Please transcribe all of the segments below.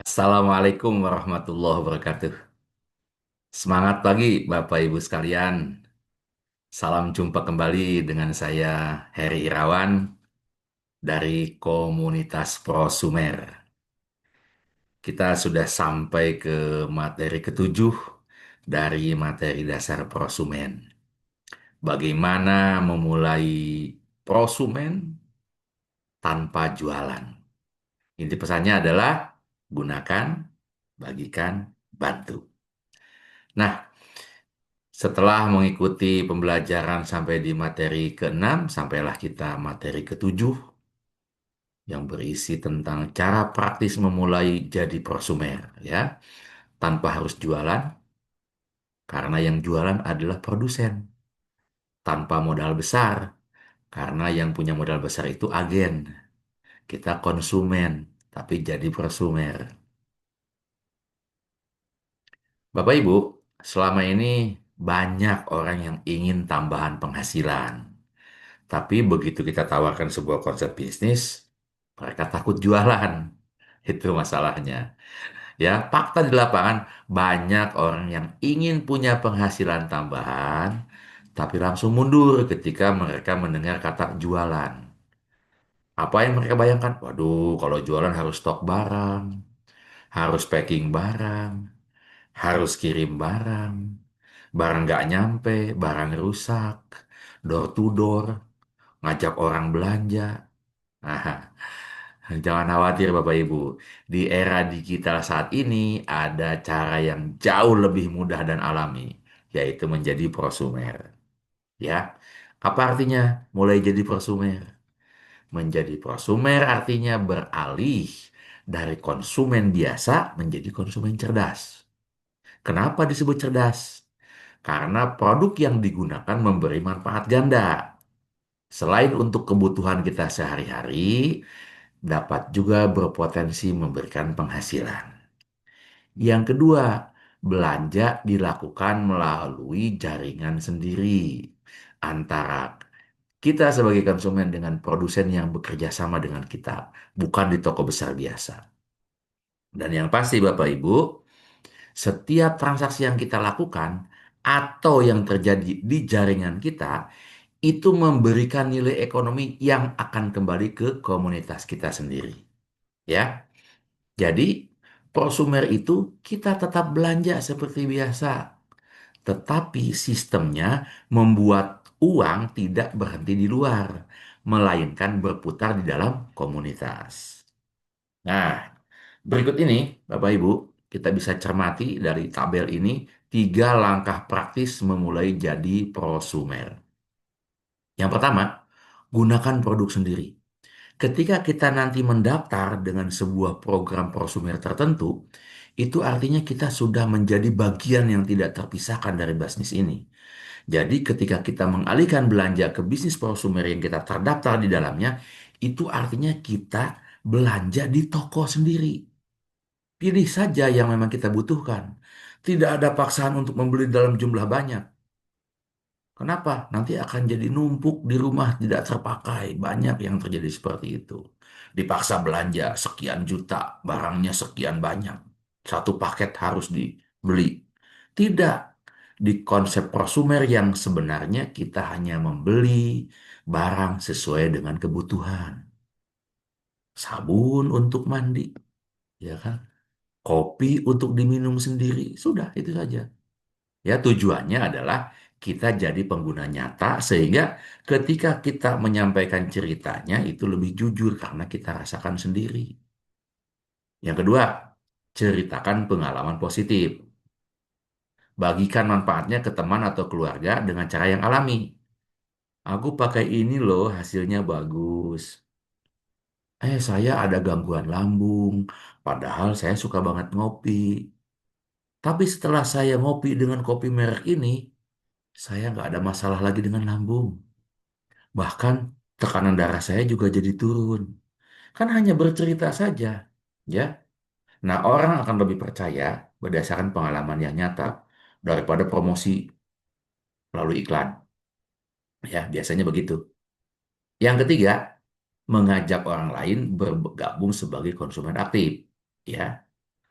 Assalamualaikum warahmatullahi wabarakatuh. Semangat pagi Bapak Ibu sekalian. Salam jumpa kembali dengan saya Heri Irawan dari komunitas Prosumer. Kita sudah sampai ke materi ketujuh dari materi dasar prosumen. Bagaimana memulai prosumen tanpa jualan. Inti pesannya adalah gunakan, bagikan, bantu. Nah, setelah mengikuti pembelajaran sampai di materi ke-6, sampailah kita materi ke-7 yang berisi tentang cara praktis memulai jadi prosumer, ya, tanpa harus jualan, karena yang jualan adalah produsen, tanpa modal besar, karena yang punya modal besar itu agen, kita konsumen, tapi jadi prosumer. Bapak Ibu, selama ini banyak orang yang ingin tambahan penghasilan. Tapi begitu kita tawarkan sebuah konsep bisnis, mereka takut jualan. Itu masalahnya. Ya, fakta di lapangan banyak orang yang ingin punya penghasilan tambahan, tapi langsung mundur ketika mereka mendengar kata jualan. Apa yang mereka bayangkan? Waduh, kalau jualan harus stok barang, harus packing barang, harus kirim barang, barang nggak nyampe, barang rusak, door to door, ngajak orang belanja. Nah, jangan khawatir Bapak Ibu. Di era digital saat ini ada cara yang jauh lebih mudah dan alami, yaitu menjadi prosumer. Ya, apa artinya mulai jadi prosumer? Menjadi prosumer artinya beralih dari konsumen biasa menjadi konsumen cerdas. Kenapa disebut cerdas? Karena produk yang digunakan memberi manfaat ganda. Selain untuk kebutuhan kita sehari-hari, dapat juga berpotensi memberikan penghasilan. Yang kedua, belanja dilakukan melalui jaringan sendiri antara kita sebagai konsumen dengan produsen yang bekerja sama dengan kita, bukan di toko besar biasa. Dan yang pasti Bapak Ibu, setiap transaksi yang kita lakukan atau yang terjadi di jaringan kita itu memberikan nilai ekonomi yang akan kembali ke komunitas kita sendiri. Ya, jadi prosumer itu kita tetap belanja seperti biasa, tetapi sistemnya membuat uang tidak berhenti di luar, melainkan berputar di dalam komunitas. Nah, berikut ini, Bapak Ibu, kita bisa cermati dari tabel ini tiga langkah praktis memulai jadi prosumer. Yang pertama, gunakan produk sendiri. Ketika kita nanti mendaftar dengan sebuah program prosumer tertentu, itu artinya kita sudah menjadi bagian yang tidak terpisahkan dari bisnis ini. Jadi ketika kita mengalihkan belanja ke bisnis prosumer yang kita terdaftar di dalamnya, itu artinya kita belanja di toko sendiri. Pilih saja yang memang kita butuhkan. Tidak ada paksaan untuk membeli dalam jumlah banyak. Kenapa? Nanti akan jadi numpuk di rumah tidak terpakai. Banyak yang terjadi seperti itu. Dipaksa belanja sekian juta, barangnya sekian banyak. Satu paket harus dibeli. Tidak. Di konsep prosumer yang sebenarnya kita hanya membeli barang sesuai dengan kebutuhan. Sabun untuk mandi, ya kan? Kopi untuk diminum sendiri. Sudah, itu saja. Ya, tujuannya adalah kita jadi pengguna nyata sehingga ketika kita menyampaikan ceritanya itu lebih jujur karena kita rasakan sendiri. Yang kedua, ceritakan pengalaman positif. Bagikan manfaatnya ke teman atau keluarga dengan cara yang alami. Aku pakai ini loh, hasilnya bagus. Saya ada gangguan lambung, padahal saya suka banget ngopi. Tapi setelah saya ngopi dengan kopi merek ini, saya nggak ada masalah lagi dengan lambung. Bahkan tekanan darah saya juga jadi turun. Kan hanya bercerita saja, ya. Nah, orang akan lebih percaya berdasarkan pengalaman yang nyata daripada promosi melalui iklan. Ya, biasanya begitu. Yang ketiga, mengajak orang lain bergabung sebagai konsumen aktif, ya.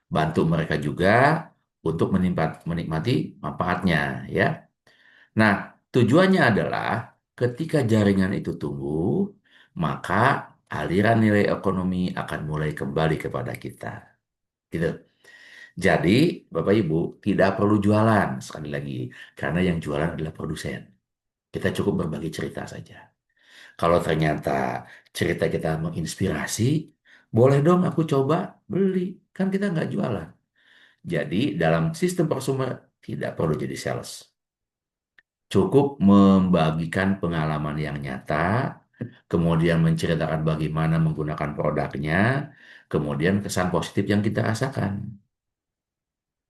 bantu mereka juga untuk menikmati manfaatnya, ya. Nah, tujuannya adalah ketika jaringan itu tumbuh, maka aliran nilai ekonomi akan mulai kembali kepada kita. Gitu. Jadi, Bapak Ibu tidak perlu jualan sekali lagi, karena yang jualan adalah produsen. Kita cukup berbagi cerita saja. Kalau ternyata cerita kita menginspirasi, boleh dong aku coba beli. Kan kita nggak jualan. Jadi, dalam sistem prosumer tidak perlu jadi sales. Cukup membagikan pengalaman yang nyata, kemudian menceritakan bagaimana menggunakan produknya, kemudian kesan positif yang kita rasakan.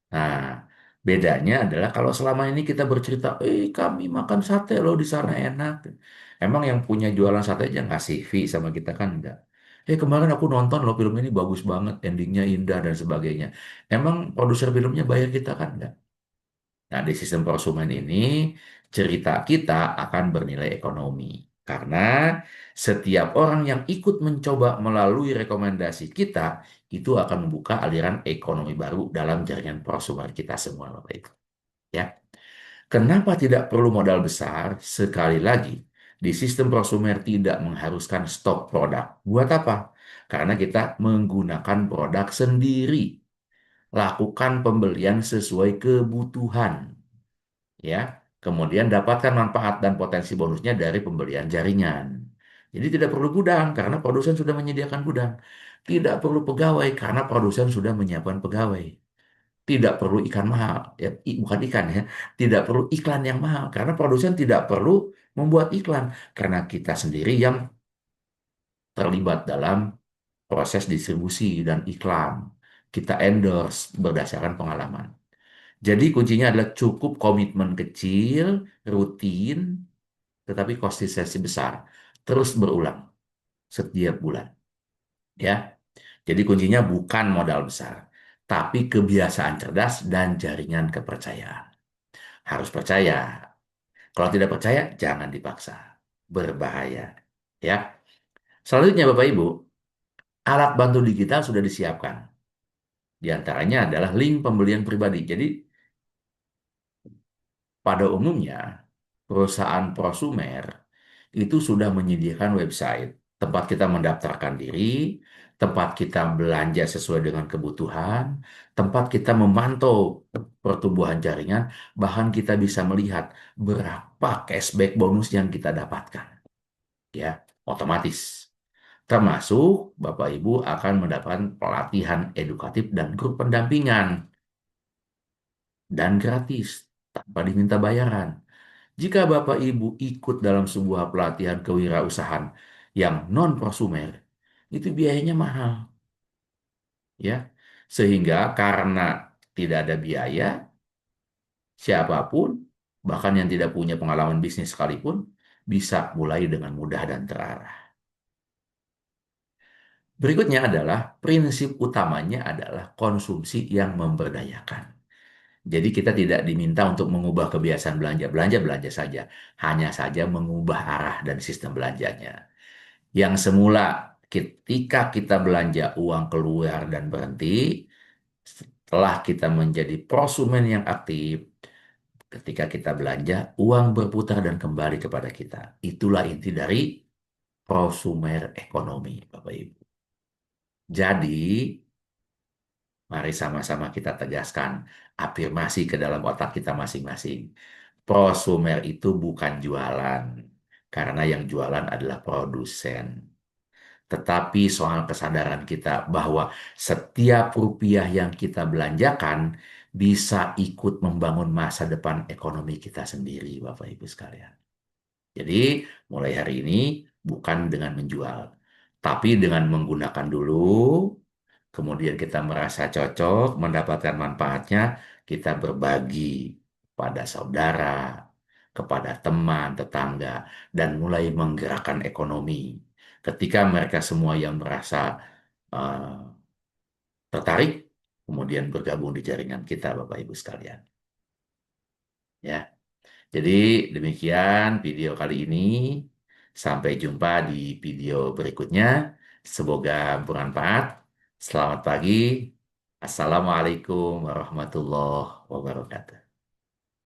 Nah, bedanya adalah kalau selama ini kita bercerita, kami makan sate loh di sana enak. Emang yang punya jualan sate aja ngasih fee sama kita kan enggak. Kemarin aku nonton loh film ini bagus banget, endingnya indah dan sebagainya. Emang produser filmnya bayar kita kan enggak? Nah, di sistem prosumen ini, cerita kita akan bernilai ekonomi. Karena setiap orang yang ikut mencoba melalui rekomendasi kita, itu akan membuka aliran ekonomi baru dalam jaringan prosumer kita semua, Bapak Ibu. Ya. Kenapa tidak perlu modal besar? Sekali lagi, di sistem prosumer tidak mengharuskan stok produk. Buat apa? Karena kita menggunakan produk sendiri. Lakukan pembelian sesuai kebutuhan, ya. Kemudian dapatkan manfaat dan potensi bonusnya dari pembelian jaringan. Jadi tidak perlu gudang karena produsen sudah menyediakan gudang. Tidak perlu pegawai karena produsen sudah menyiapkan pegawai. Tidak perlu ikan mahal, ya, bukan ikan ya. Tidak perlu iklan yang mahal karena produsen tidak perlu membuat iklan karena kita sendiri yang terlibat dalam proses distribusi dan iklan. Kita endorse berdasarkan pengalaman. Jadi kuncinya adalah cukup komitmen kecil, rutin, tetapi konsistensi besar. Terus berulang setiap bulan. Ya. Jadi kuncinya bukan modal besar, tapi kebiasaan cerdas dan jaringan kepercayaan. Harus percaya. Kalau tidak percaya, jangan dipaksa. Berbahaya. Ya. Selanjutnya Bapak Ibu, alat bantu digital sudah disiapkan. Di antaranya adalah link pembelian pribadi. Jadi pada umumnya, perusahaan prosumer itu sudah menyediakan website, tempat kita mendaftarkan diri, tempat kita belanja sesuai dengan kebutuhan, tempat kita memantau pertumbuhan jaringan, bahkan kita bisa melihat berapa cashback bonus yang kita dapatkan. Ya, otomatis. Termasuk Bapak Ibu akan mendapatkan pelatihan edukatif dan grup pendampingan dan gratis tanpa diminta bayaran. Jika Bapak Ibu ikut dalam sebuah pelatihan kewirausahaan yang non-prosumer, itu biayanya mahal, ya. Sehingga karena tidak ada biaya, siapapun, bahkan yang tidak punya pengalaman bisnis sekalipun, bisa mulai dengan mudah dan terarah. Berikutnya adalah prinsip utamanya adalah konsumsi yang memberdayakan. Jadi kita tidak diminta untuk mengubah kebiasaan belanja, belanja saja, hanya saja mengubah arah dan sistem belanjanya. Yang semula ketika kita belanja uang keluar dan berhenti, setelah kita menjadi prosumen yang aktif, ketika kita belanja, uang berputar dan kembali kepada kita. Itulah inti dari prosumer ekonomi, Bapak Ibu. Jadi, mari sama-sama kita tegaskan afirmasi ke dalam otak kita masing-masing. Prosumer itu bukan jualan, karena yang jualan adalah produsen. Tetapi soal kesadaran kita bahwa setiap rupiah yang kita belanjakan bisa ikut membangun masa depan ekonomi kita sendiri, Bapak Ibu sekalian. Jadi, mulai hari ini bukan dengan menjual, tapi dengan menggunakan dulu, kemudian kita merasa cocok, mendapatkan manfaatnya, kita berbagi pada saudara, kepada teman, tetangga, dan mulai menggerakkan ekonomi. Ketika mereka semua yang merasa eh, tertarik, kemudian bergabung di jaringan kita, Bapak Ibu sekalian. Ya, jadi demikian video kali ini. Sampai jumpa di video berikutnya. Semoga bermanfaat. Selamat pagi. Assalamualaikum warahmatullahi wabarakatuh.